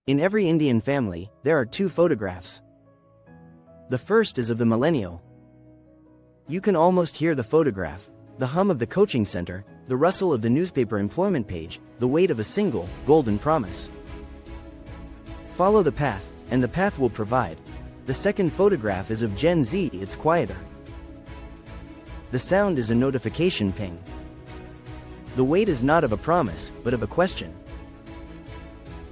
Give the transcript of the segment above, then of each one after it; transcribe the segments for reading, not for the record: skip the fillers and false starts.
In every Indian family, there are two photographs. The first is of the millennial. You can almost hear the photograph, the hum of the coaching center, the rustle of the newspaper employment page, the weight of a single, golden promise. Follow the path, and the path will provide. The second photograph is of Gen Z. It's quieter. The sound is a notification ping. The weight is not of a promise, but of a question.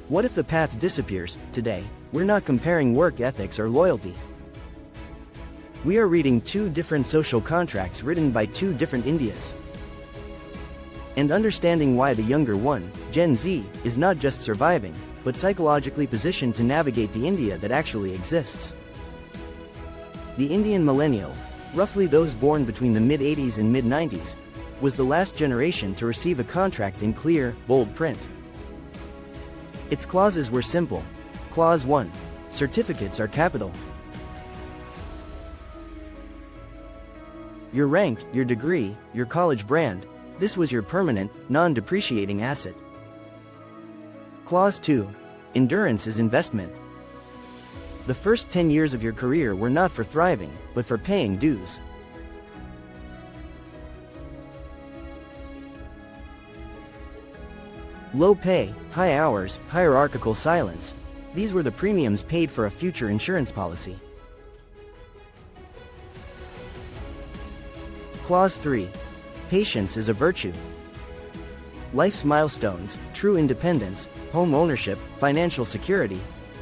What if the path disappears? Today, we're not comparing work ethics or loyalty. We are reading two different social contracts written by two different Indias. And understanding why the younger one, Gen Z, is not just surviving, but psychologically positioned to navigate the India that actually exists. The Indian millennial, roughly those born between the mid-80s and mid-90s, was the last generation to receive a contract in clear, bold print. Its clauses were simple. Clause 1. Certificates are capital. Your rank, your degree, your college brand, this was your permanent, non-depreciating asset. Clause 2. Endurance is investment. The first 10 years of your career were not for thriving, but for paying dues. Low pay, high hours, hierarchical silence. These were the premiums paid for a future insurance policy. Clause 3. Patience is a virtue. Life's milestones, true independence, home ownership, financial security,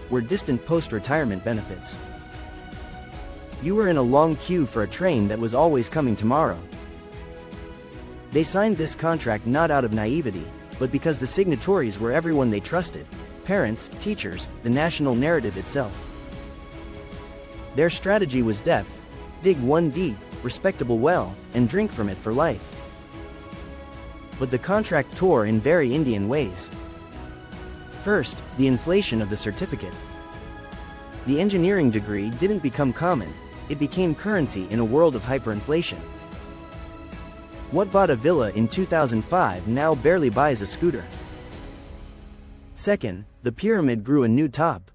were distant post-retirement benefits. You were in a long queue for a train that was always coming tomorrow. They signed this contract not out of naivety, but because the signatories were everyone they trusted: parents, teachers, the national narrative itself. Their strategy was depth: dig one deep, respectable well, and drink from it for life. But the contract tore in very Indian ways. First, the inflation of the certificate. The engineering degree didn't become common, it became currency in a world of hyperinflation. What bought a villa in 2005 now barely buys a scooter. Second, the pyramid grew a new top.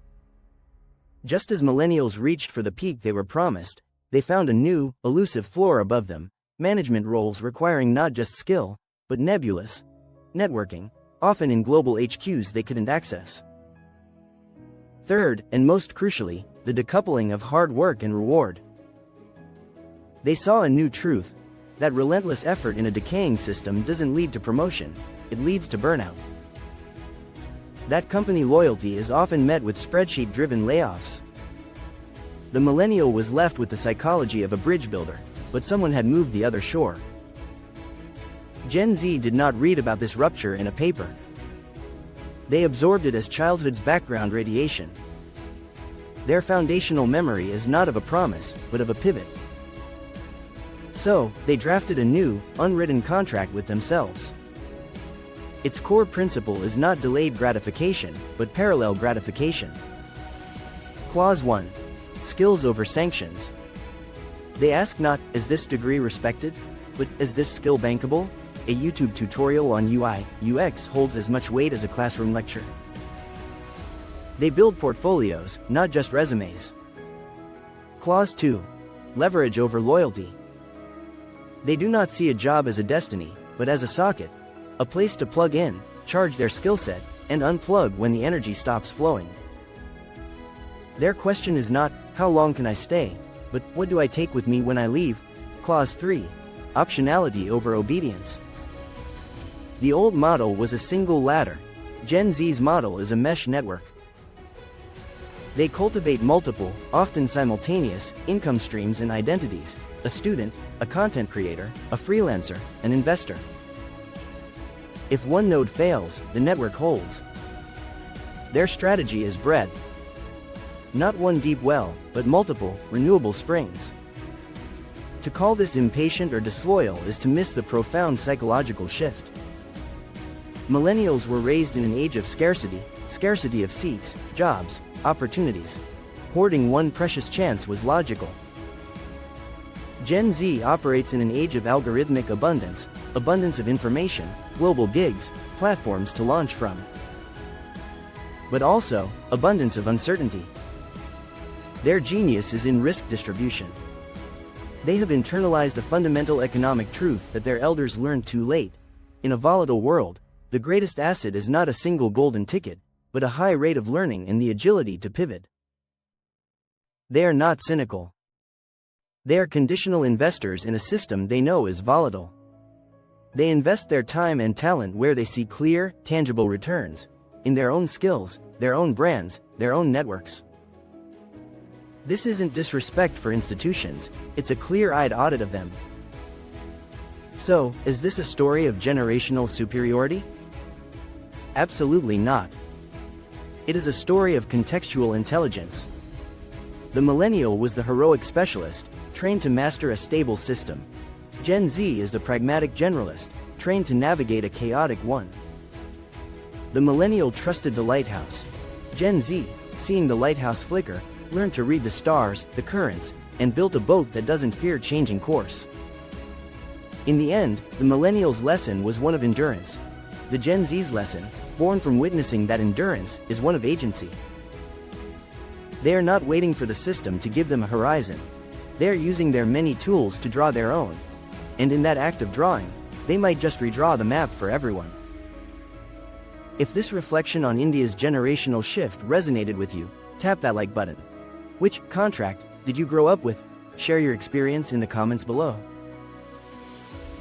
Just as millennials reached for the peak they were promised, they found a new, elusive floor above them: management roles requiring not just skill, but nebulous networking, often in global HQs they couldn't access. Third, and most crucially, the decoupling of hard work and reward. They saw a new truth: that relentless effort in a decaying system doesn't lead to promotion, it leads to burnout. That company loyalty is often met with spreadsheet-driven layoffs. The millennial was left with the psychology of a bridge builder, but someone had moved the other shore. Gen Z did not read about this rupture in a paper. They absorbed it as childhood's background radiation. Their foundational memory is not of a promise, but of a pivot. So, they drafted a new, unwritten contract with themselves. Its core principle is not delayed gratification, but parallel gratification. Clause 1. Skills over sanctions. They ask not, is this degree respected? But, is this skill bankable? A YouTube tutorial on UI, UX holds as much weight as a classroom lecture. They build portfolios, not just resumes. Clause 2. Leverage over loyalty. They do not see a job as a destiny, but as a socket, a place to plug in, charge their skill set, and unplug when the energy stops flowing. Their question is not, how long can I stay, but what do I take with me when I leave? Clause 3. Optionality over obedience. The old model was a single ladder. Gen Z's model is a mesh network. They cultivate multiple, often simultaneous, income streams and identities: a student, a content creator, a freelancer, an investor. If one node fails, the network holds. Their strategy is breadth. Not one deep well, but multiple, renewable springs. To call this impatient or disloyal is to miss the profound psychological shift. Millennials were raised in an age of scarcity of seats, jobs, opportunities. Hoarding one precious chance was logical. Gen Z operates in an age of algorithmic abundance of information, global gigs, platforms to launch from. but also abundance of uncertainty. Their genius is in risk distribution. They have internalized a fundamental economic truth that their elders learned too late. In a volatile world, the greatest asset is not a single golden ticket, but a high rate of learning and the agility to pivot. They are not cynical. They are conditional investors in a system they know is volatile. They invest their time and talent where they see clear, tangible returns, in their own skills, their own brands, their own networks. This isn't disrespect for institutions, it's a clear-eyed audit of them. So, is this a story of generational superiority? Absolutely not. It is a story of contextual intelligence. The millennial was the heroic specialist, trained to master a stable system. Gen Z is the pragmatic generalist, trained to navigate a chaotic one. The millennial trusted the lighthouse. Gen Z, seeing the lighthouse flicker, learned to read the stars, the currents, and built a boat that doesn't fear changing course. In the end, the millennial's lesson was one of endurance. The Gen Z's lesson, born from witnessing that endurance, is one of agency. They are not waiting for the system to give them a horizon. They are using their many tools to draw their own. And in that act of drawing, they might just redraw the map for everyone. If this reflection on India's generational shift resonated with you, tap that like button. Which contract did you grow up with? Share your experience in the comments below.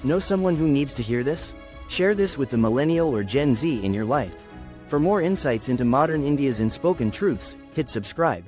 Know someone who needs to hear this? Share this with the millennial or Gen Z in your life. For more insights into modern India's unspoken truths, hit subscribe.